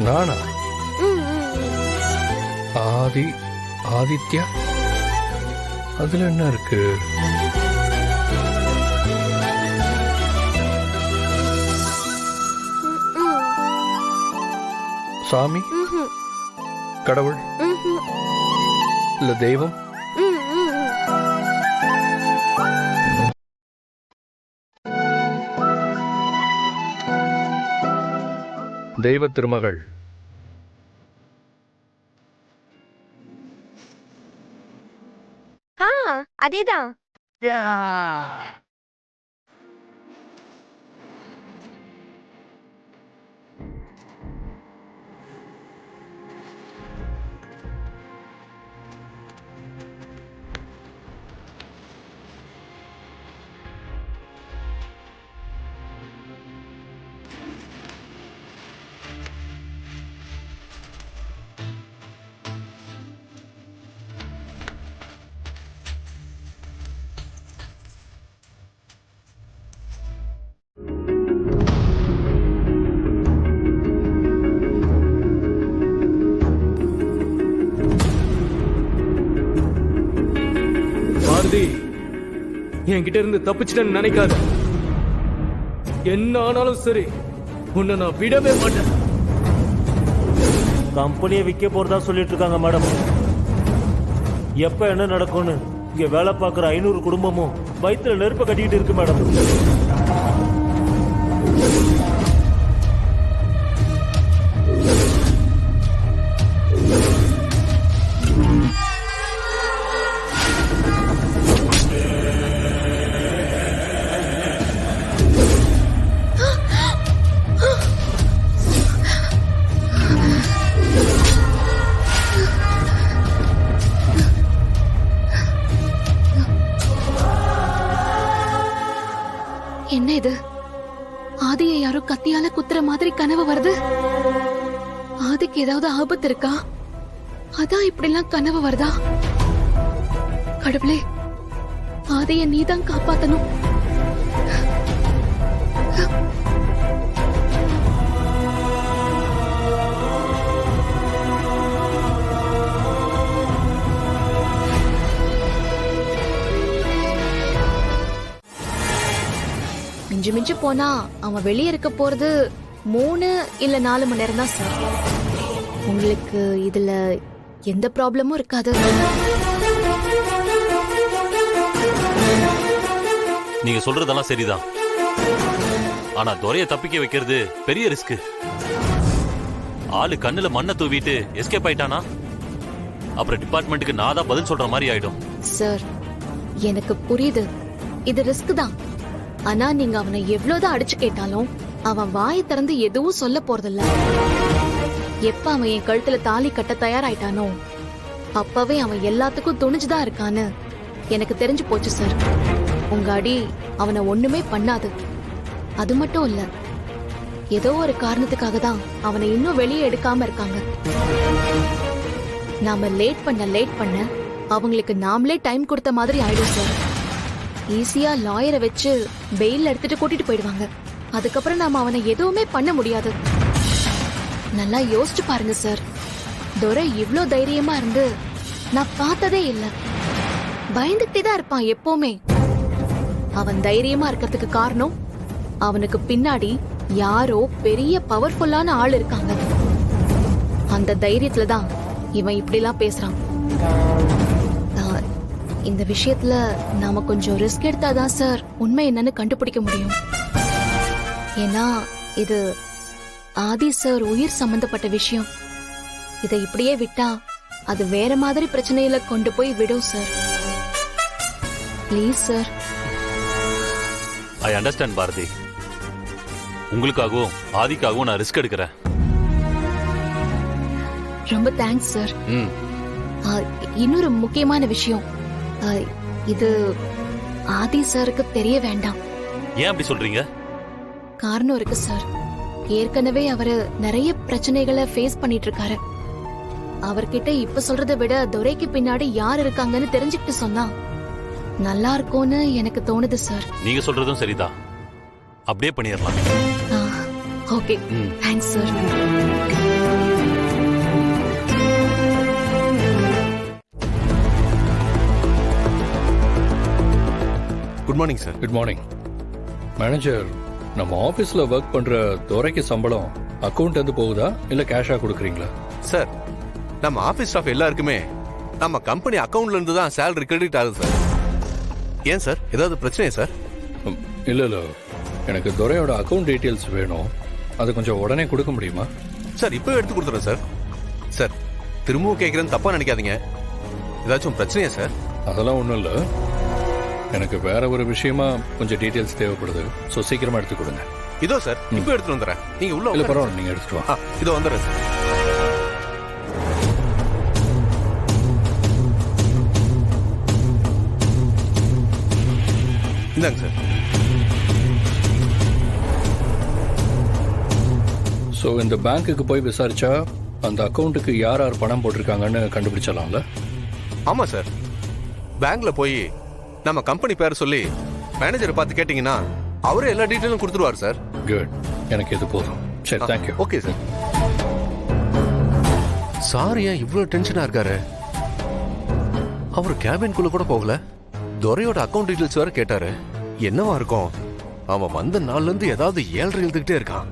நானா? ஆதித்யா, அதுல என்ன இருக்கு? சாமி, கடவுள் இல்ல தெய்வம்? தெய்வ திருமகள். அதேதான். என்கிட்ட இருந்து தப்பிச்சிட்டேன்னு நினைக்காத. என்ன ஆனாலும் சரி, உன்னை நான் விடவே மாட்டேன். கம்பெனியை விற்க போறதா சொல்லிட்டு இருக்காங்க மேடம். எப்ப என்ன நடக்கும்னு இங்க வேலை பார்க்குற 500 குடும்பமும் வயிற்றுல நெருப்ப கட்டிக்கிட்டு இருக்கு மேடம். என்ன இது? ஆதியை யாரோ கத்தியால குத்துற மாதிரி கனவு வருது. ஆதிக்கு ஏதாவது ஆபத்து இருக்கா? அதான் இப்படி எல்லாம் கனவு வருதா? கடவுளே, ஆதியை நீதான் காப்பாத்தணும். மிஞ்சு மிஞ்சு போனா அவன் வெளியே இருக்க போறது 3 இல்ல 4 மணி நேரம் தான் சார். உங்களுக்கு இதுல எந்த ப்ராப்ளமும் இருக்காது. நீங்க சொல்றதெல்லாம் சரிதான். ஆனா துரைய தப்பிக்க வைக்கிறது பெரிய ரிஸ்க். ஆளு கண்ணுல மண்ணை தூவிட்டு எஸ்கேப் ஆயிட்டானா அப்புறம் டிபார்ட்மெண்ட்டுக்கு நான் தான் பதில் சொல்ற மாதிரி ஆயிடும். சார், எனக்கு புரியுது, இது ரிஸ்க் தான். ஆனா நீங்க அவனை எவ்வளவுதான் அடிச்சு கேட்டாலும் அவன் வாயை திறந்து எதுவும் சொல்ல போறதில்ல. எப்ப அவன் என் கழுத்துல தாலி கட்ட தயாராயிட்டானோ அப்பவே அவன் எல்லாத்துக்கும் துணிஞ்சுதான் இருக்கான்னு எனக்கு தெரிஞ்சு போச்சு சார். உங்க அடி அவனை ஒண்ணுமே பண்ணாது. அது மட்டும் இல்ல, ஏதோ ஒரு காரணத்துக்காக தான் அவனை இன்னும் வெளியே எடுக்காம இருக்காங்க. நாம லேட் பண்ண அவங்களுக்கு நாமளே டைம் கொடுத்த மாதிரி ஆயிடும் சார். ஈஸியா லாயரை வச்சு பெயில் எடுத்துட்டு கூட்டிட்டு போயிடுவாங்க. அதுக்கப்புறம் நாம அவனை எதுவுமே பண்ண முடியாது. நல்லா யோசிச்சு பாருங்க சார். துரை இவ்ளோ தைரியமா இருந்து நான் பார்த்ததே இல்ல. பயந்துட்டே தான் இருப்பான் எப்பவுமே. அவன் தைரியமா இருக்கிறதுக்கு காரணம் அவனுக்கு பின்னாடி யாரோ பெரிய பவர்ஃபுல்லான ஆள் இருக்காங்க. அந்த தைரியத்துல தான் இவன் இப்படி எல்லாம் பேசுறான். இந்த விஷயத்துல நாம கொஞ்சம் ரிஸ்க் எடுத்தாதான் சார் உண்மை என்னன்னு கண்டுபிடிக்க முடியும். ஏன்னா இது ஆதி சார் உயிர் சம்பந்தப்பட்ட விஷயம். இதை இப்படியே விட்டா அது வேற மாதிரி பிரச்சனையில கொண்டு போய் விடும் sir. Please sir. I understand Bharathi. உங்களுக்காகவும் ஆதிக்காகவும் நான் ரிஸ்க் எடுக்கிறேன். ரொம்ப தேங்க்ஸ் சார். இன்னொரு முக்கியமான விஷயம், இது ஆதி சாருக்கு தெரிய வேண்டாம். ஏன் அப்படி சொல்றீங்க? காரணம் இருக்கு சார். ஏற்கனவே அவரு நிறைய பிரச்சனைகளை ஃபேஸ் பண்ணிட்டு இருக்காரு. அவர்கிட்ட இப்ப சொல்றதை விட துரைக்கு பின்னாடி யார் இருக்காங்கன்னு தெரிஞ்சுக்கிட்டு சொன்னா நல்லா இருக்கும்னு எனக்கு தோணுது சார். நீங்க சொல்றதும் சரிதான். அப்படியே பண்ணிடலாம். Okay, thanks sir. Good morning sir. Good morning manager. நம்ம ஆபீஸ்ல ஒர்க் பண்ற துரைக்கு சம்பளம் அக்கவுண்ட் இருந்து போகுதா இல்ல கேஷா கொடுக்குறீங்களா? சார், நம்ம ஆபீஸ் ஸ்டாஃப் எல்லாருக்குமே நம்ம கம்பெனி அக்கவுண்ட்ல இருந்து தான் சேலரி கிரெடிட் ஆகுது சார். ஏன் சார், ஏதாவது பிரச்சனையா சார்? இல்ல இல்ல, எனக்கு துரையோட அக்கவுண்ட் டீடைல்ஸ் வேணும். அது கொஞ்சம் உடனே கொடுக்க முடியுமா? சார், இப்போ எடுத்து கொடுத்துறேன் சார். சார், திரும்பவும் கேட்குறேன்னு தப்பா நினைக்காதீங்க. ஏதாச்சும் பிரச்சனையா சார்? அதெல்லாம் ஒண்ணும் இல்ல, எனக்கு வேற ஒரு விஷயமா கொஞ்சம் டீடைல்ஸ் தேவைப்படுது. ஸோ சீக்கிரமா எடுத்து கொடுங்க. இதோ சார், இப்போ எடுத்துட்டு வந்துடுறேன். நீங்க உள்ள இல்ல உட்காருங்க. பரவாயில்ல, நீங்க எடுத்துட்டு வாங்க. இதோ வந்துடுறேன் சார். இந்தாங்க சார். ஸோ இந்த பேங்க்குக்கு போய் விசாரிச்சா அந்த அக்கவுண்ட்டுக்கு யார் யார் பணம் போட்டிருக்காங்கன்னு கண்டுபிடிச்சலாம்ல? ஆமா சார், பேங்க்ல போய் நம்ம கம்பெனி பேர் சொல்லி மேனேஜரை பார்த்து கேட்டீங்கன்னா அவரே எல்லா டீட்டெயிலும் கொடுத்துருவார் சார். குட், எனக்கு இது போதும். சரி, தேங்க்யூ. Okay sir. சார் ஏன் இவ்வளவு டென்ஷனா இருக்காரு? அவர் கேபின்குள்ள கூட போகல. துரையோட அக்கவுண்ட் டீடைல்ஸ் வேற கேட்டாரு. என்னவா இருக்கும்? அவன் வந்த நாள்ல இருந்து ஏதாவது ஏழ்ரை எழுதுகிட்டே இருக்கான்.